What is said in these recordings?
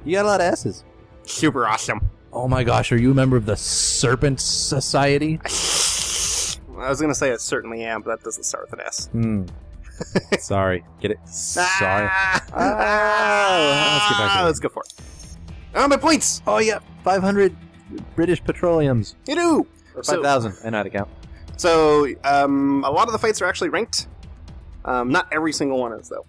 You got a lot of S's. Super awesome. Oh my gosh, are you a member of the Serpent Society? I was going to say I certainly am, but that doesn't start with an S. Sorry. Get it? Sorry. Let's get back to it. Let's go for it. Oh, my points! Oh, yeah. 500 British petroleums. You do! Or 5,000. I know how to count. So, a lot of the fights are actually ranked. Not every single one is, though.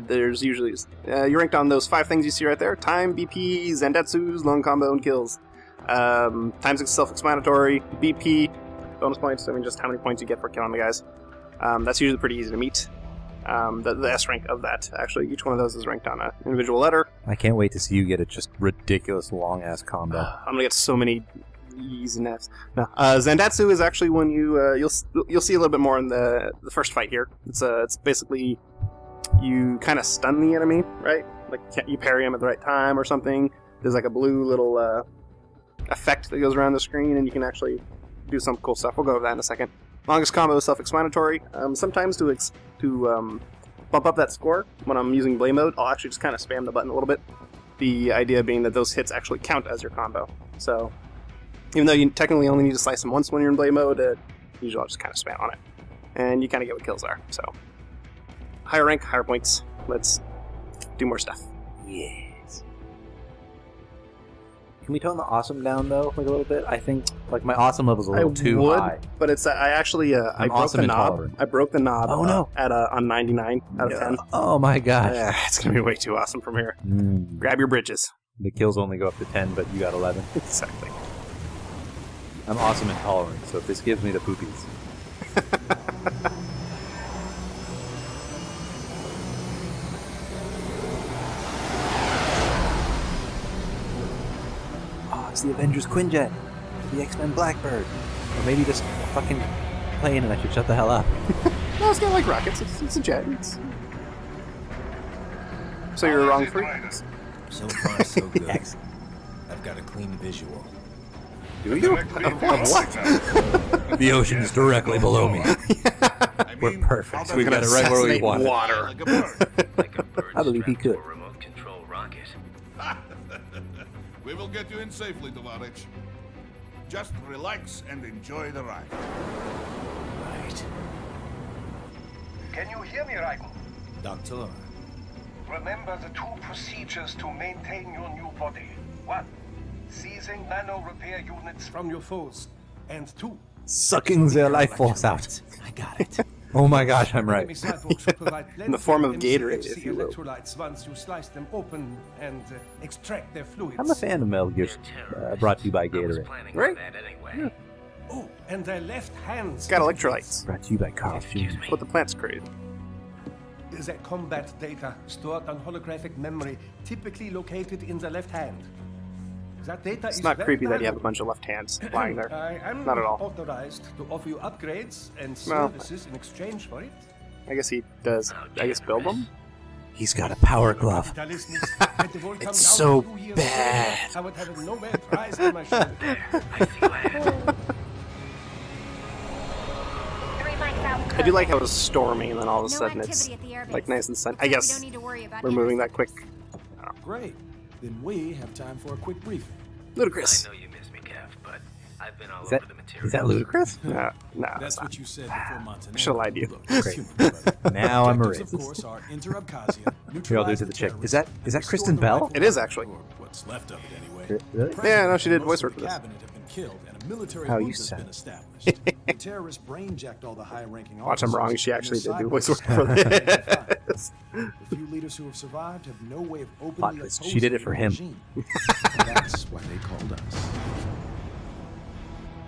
There's usually... you're ranked on those 5 things you see right there. Time, BP, Zendetsus, long combo, and kills. Time's self-explanatory. BP, bonus points. I mean, just how many points you get for killing the guys. That's usually pretty easy to meet. The S rank of that, actually, each one of those is ranked on an individual letter. I can't wait to see you get a just ridiculous long-ass combo. I'm gonna get so many E's and F's. No, Zandatsu is actually when you'll see a little bit more in the first fight here. It's basically you kind of stun the enemy, right? Like you parry him at the right time or something. There's like a blue little effect that goes around the screen, and you can actually do some cool stuff. We'll go over that in a second. Longest combo is self-explanatory. Sometimes to bump up that score, when I'm using Blade Mode, I'll actually just kind of spam the button a little bit. The idea being that those hits actually count as your combo. So, even though you technically only need to slice them once when you're in Blade Mode, usually I'll just kind of spam on it. And you kind of get what kills are. So, higher rank, higher points. Let's do more stuff. Yes. Can we tone the awesome down, though, like a little bit? I think, like, my awesome level's a little too high. But it's, I actually, I broke awesome the knob. intolerant. I broke the knob on 99 out of 10. Oh my gosh. It's going to be way too awesome from here. Grab your bridges. The kills only go up to 10, but you got 11. Exactly. I'm awesome intolerant, so if this gives me the poopies. It's the Avengers Quinjet, the X-Men Blackbird, or maybe just a fucking plane and I should shut the hell up. No, it's not like rockets. It's a jet. So you're wrong for So far, so good. Excellent. I've got a clean visual. Do you? Of what? The ocean is directly below me. We're perfect. We got it right where we want it. Water. Like a bird. Like a bird I believe he strapped to could. a remote control rocket. We will get you in safely, Tovarich. Just relax and enjoy the ride. Right. Can you hear me, Raiden? Doctor. Remember the 2 procedures to maintain your new body. 1. Seizing nano repair units from your foes. And 2. Sucking their life force out. I got it. Oh my gosh, I'm right. In the form of Gatorade, if you will. Electrolytes once you slice them open and extract their fluids. I'm a fan of Metal Gear, brought to you by I was Gatorade. planning Right? on that anyway. Oh, and their left hands. Got electrolytes. Brought to you by Carl Excuse Jr. me. What the plants crave. The combat data stored on holographic memory, typically located in the left hand. That data It's is not very creepy that you have a valuable. bunch of left hands lying there. I am Not at all. authorized to offer you upgrades and Well, services in exchange for it. I guess he does. I guess build them. He's got a power glove. Capitalism is- had the world come It's down so 2 years bad. ago, I would have a Nobel Prize on my shoulder. I see land. I do like how it was stormy and then all of a No sudden it's activity at the airbase. like nice and sunny. I We guess don't need to worry about we're moving that quick. Great. Then we have time for a quick briefing. Ludicrous. I know you miss me, Kev, but I've been all Is that, over the material. is that ludicrous? No, That's that's not. what you said before Montenegro. I should have lied to you. Look, it's Great. human, brother. Now I'm a Objectives, of racist. course, are enter Abkhazia, Here, I'll do neutralize it to the chick. Is that terrorists, Kristen restore the Bell? rifle It is, actually. or what's left of it anyway. Really? Yeah, no, she did Most voice of work the for this. cabinet have been killed, and a military How coup you has sound. been established. The terrorists brainjacked all the high-ranking Watch, I'm wrong. officers, She and actually their did do voice cyborgs work for have been identified. this. The few leaders who have survived have no way of openly Plot twist. opposing She did it for the him. regime. That's why they called us.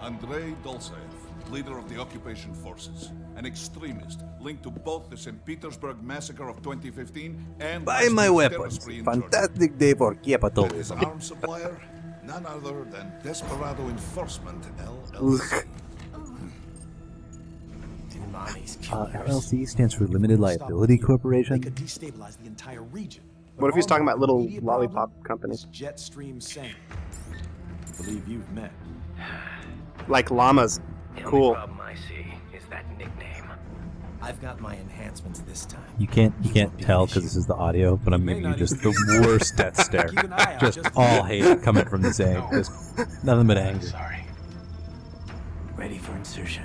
Andrei Dolzaev, leader of the occupation forces, an extremist linked to both the St. Petersburg massacre of 2015 and Buy my ISIS weapons. terrorist in Georgia. Fantastic day for His capitalism. arms supplier, none other than Desperado Enforcement LLC. Mommy's killers. LLC stands for Limited Liability They Corporation. could destabilize the entire region. What if he's talking about little Immediate lollipop problem company? is Jetstream Sam. I believe you've met. Like llamas. The Cool. only problem I see is that nickname. I've got my enhancements this time. You can't tell because this is the audio, but I'm giving you just the worst death stare. Keep an eye out Just just in all case. hate coming from this egg. Just nothing but anger. Sorry. Ready for insertion.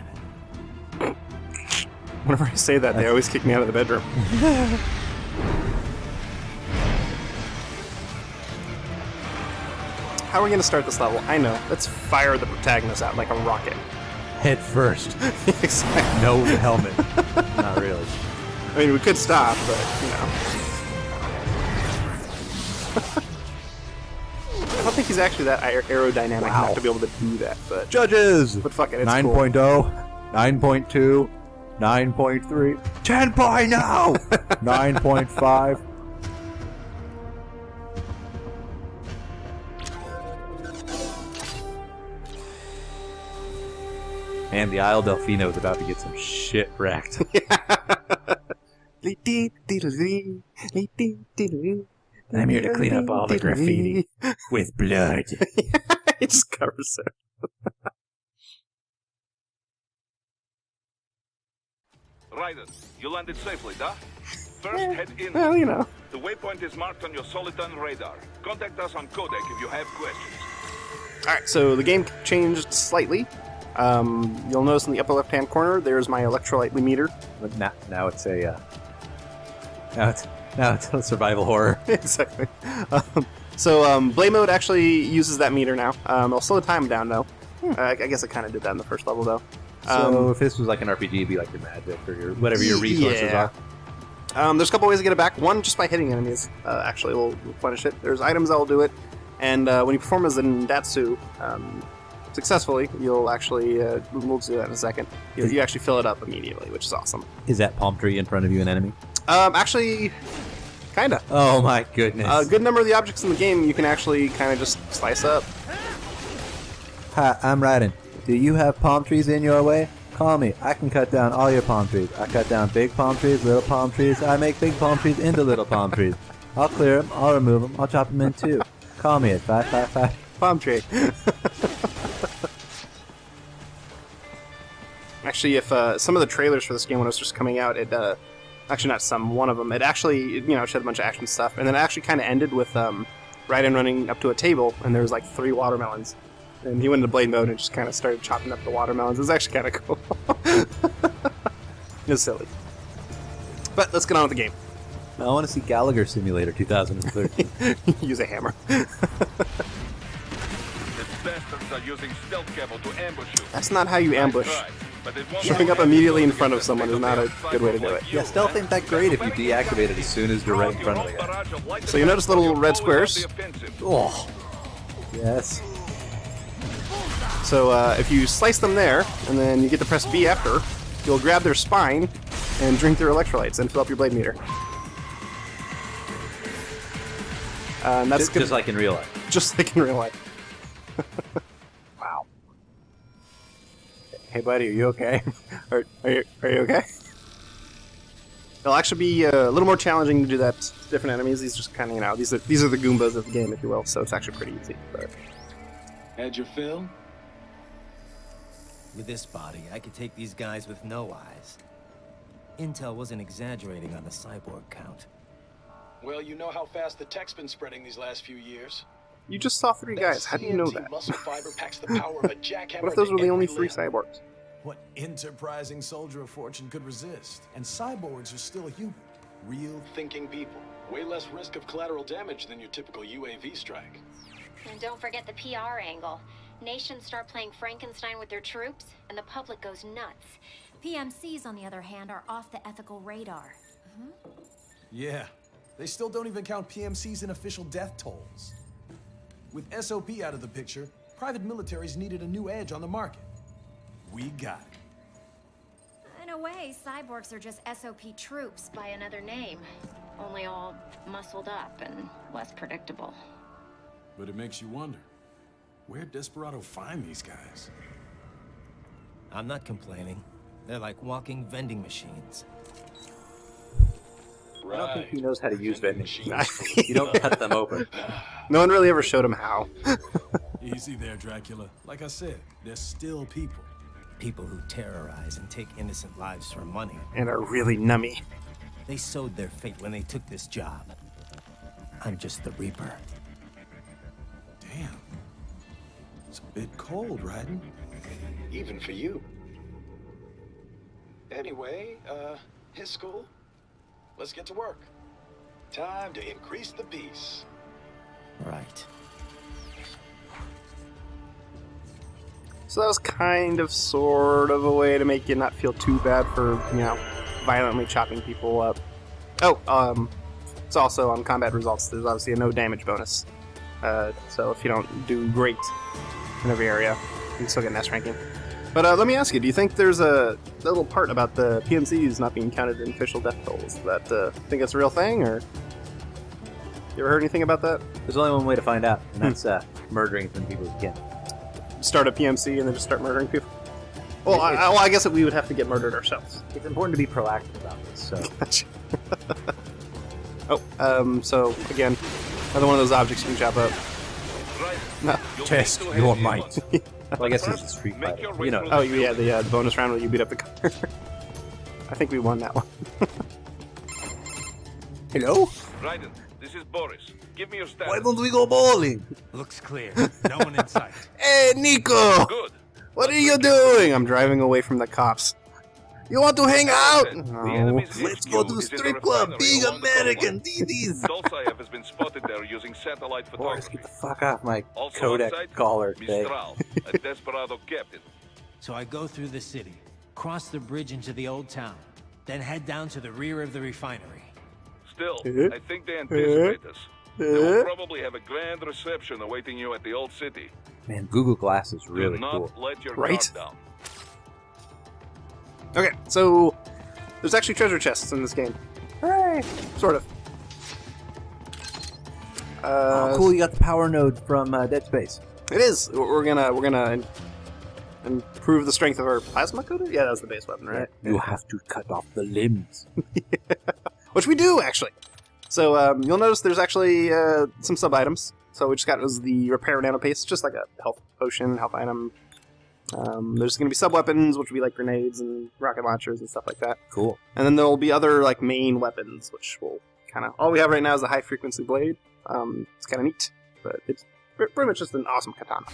Whenever I say that, they always kick me out of the bedroom. How are we going to start this level? I know. Let's fire the protagonist out like a rocket. Head first. Exactly. No helmet. Not really. I mean, we could stop, but, you know. I don't think he's actually that aerodynamic enough to be able to do that, but Judges! But fuck it, it's 9.0, 9.2, 9.3, 10.0, 9.5. And the Isle Delfino is about to get some shit wrecked. I'm here to clean up all the graffiti with blood. It just covers it. Raidens, you landed safely, duh? First, head in. Well, you know. The waypoint is marked on your Soliton radar. Contact us on codec if you have questions. Alright, so the game changed slightly. You'll notice in the upper left-hand corner, there's my electrolyte meter. But now it's a now it's a survival horror. Exactly. Blade mode actually uses that meter now. It'll slow the time down, though. I guess it kind of did that in the first level, though. So if this was like an RPG, it'd be like your magic or your whatever your resources yeah. are. There's a couple ways to get it back. One, just by hitting enemies, actually will replenish it. There's items that will do it. And when you perform as a Ndatsu successfully, you'll actually, we'll do that in a second, you actually fill it up immediately, which is awesome. Is that palm tree in front of you an enemy? Actually, kinda. Oh my goodness. A good number of the objects in the game you can actually kind of just slice up. Hi, I'm Raiden. Do you have palm trees in your way? Call me. I can cut down all your palm trees. I cut down big palm trees, little palm trees. I make big palm trees into little palm trees. I'll clear them. I'll remove them. I'll chop them in two. Call me at 555. Palm tree. Actually, if some of the trailers for this game when it was just coming out, it actually not some, one of them, it actually showed a bunch of action stuff, and then it actually kind of ended with Raiden running up to a table, and there was like 3 watermelons, and he went into blade mode and just kind of started chopping up the watermelons. It was actually kind of cool. It was silly, but let's get on with the game. I want to see Gallagher Simulator 2013. Use a hammer. The bastards are using stealth cable to ambush you. That's not how you ambush. Right, but it won't Showing up work. immediately in front of someone is not a good way to do it. Yeah, stealth ain't that great if you deactivate it as soon as you're right in front of the guy. So you notice little red squares? Oh. Yes. So if you slice them there, and then you get to press B after, you'll grab their spine and drink their electrolytes and fill up your blade meter. And that's Just like in real life. just like in real life. Wow. Hey, buddy, are you okay? Are you okay? It'll actually be a little more challenging to do that to different enemies. These are just kind of, these are the Goombas of the game, if you will. So it's actually pretty easy. But Had your fill? With this body, I could take these guys with no eyes. Intel wasn't exaggerating on the cyborg count. Well, you know how fast the tech's been spreading these last few years. you just saw 3 guys. How do you know TNT that? muscle fiber packs the power of a jackhammer. What if those were to the only every 3 limb. cyborgs? What enterprising soldier of fortune could resist? And cyborgs are still human. Real. Thinking people. Way less risk of collateral damage than your typical UAV strike. And don't forget the PR angle. Nations start playing Frankenstein with their troops, and the public goes nuts. PMCs, on the other hand, are off the ethical radar. Yeah. They still don't even count PMCs in official death tolls. With SOP out of the picture, private militaries needed a new edge on the market. We got it. In a way, cyborgs are just SOP troops. By another name, only all muscled up and less predictable. But it makes you wonder, where'd Desperado find these guys? I'm not complaining. They're like walking vending machines. I don't think he knows how to use vending machines. machines. You don't cut them open. No one really ever showed him how. Easy there, Dracula. Like I said, they're still people. People who terrorize and take innocent lives for money. And are really nummy. They sowed their fate when they took this job. I'm just the Reaper. Damn. It's a bit cold, Raiden. Even for you. Anyway, his school? Let's get to work. Time to increase the peace. Right. So that was kind of, sort of a way to make you not feel too bad for, violently chopping people up. Oh, it's also on combat results. There's obviously a no damage bonus. So if you don't do great in every area, you can still get an S ranking. But let me ask you, do you think there's a little part about the PMCs not being counted in official death tolls? Think that's a real thing, or you ever heard anything about that? There's only one way to find out, and that's murdering as many people as you can. Start a PMC and then just start murdering people? Well, I guess that we would have to get murdered ourselves. It's important to be proactive about this, so... So, again, another one of those objects you can chop up. No. Test your might. Well, I guess it's a Street Fighter. You know. Oh, yeah, the bonus round where you beat up the car. I think we won that one. Hello? Raiden, this is Boris. Give me your status. Why don't we go bowling? Looks clear. No one in sight. Hey, Nico! Good. What are you doing? I'm driving away from the cops. You want to hang out? The No. enemy's Let's HQ go to the is in strip club, refinery being along the American, coastline. DDs. Dolsaev has been spotted there using satellite Boris, photography. get the fuck off my Also Kodak on site, collar thing. Mistral, a desperado captain. So I go through the city, cross the bridge into the old town, then head down to the rear of the refinery. Still, I think they anticipate us. They will probably have a grand reception awaiting you at the old city. Man, Google Glass is really Do not cool. let your Right? guard down. Okay, so there's actually treasure chests in this game. Hooray! Sort of. Oh, cool, you got the power node from Dead Space. It is. We're gonna improve the strength of our plasma coater? Yeah, that's the base weapon, right? You have to cut off the limbs. Which we do, actually. So you'll notice there's actually some sub-items. So we just got was the repair nano paste, just like a health potion, health item. There's going to be sub-weapons, which will be like grenades and rocket launchers and stuff like that. Cool. And then there'll be other like main weapons, which will kind of... All we have right now is a high-frequency blade. It's kind of neat, but it's pretty much just an awesome katana.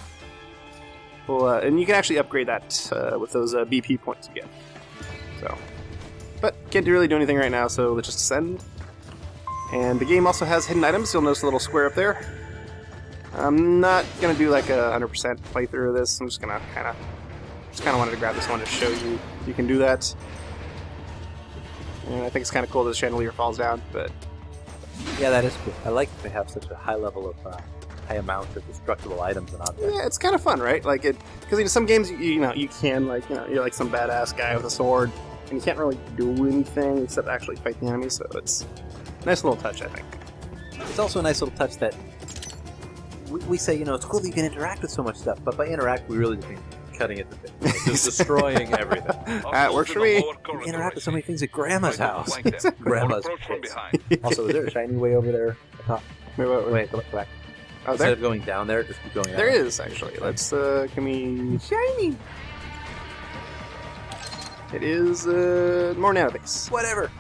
Well, and you can actually upgrade that with those BP points you get. So, but can't really do anything right now, so let's just ascend. And the game also has hidden items. You'll notice a little square up there. I'm not gonna do like a 100% playthrough of this. I'm just gonna kind of wanted to grab this one to show you can do that. And I think it's kind of cool that the chandelier falls down, but Yeah, that is cool. I like that they have such a high level of high amount of destructible items and objects. yeah, it's kind of fun, right? Like it, because in some games you can like you're like some badass guy with a sword, and you can't really do anything except actually fight the enemy. So it's a nice little touch, I think. It's also a nice little touch that we say, it's cool that you can interact with so much stuff, but by interact, we really just mean cutting it to bits. Just destroying everything. That works for me. You interact with so many things at Grandma's house. Flank them. Grandma's Approach from place. behind. Also, is there a shiny way over there? At the top? Wait. Go back. Oh, Instead there, of going down there, just keep going out. there is actually. Let's can we? Shiny! It is more nanobase. Whatever.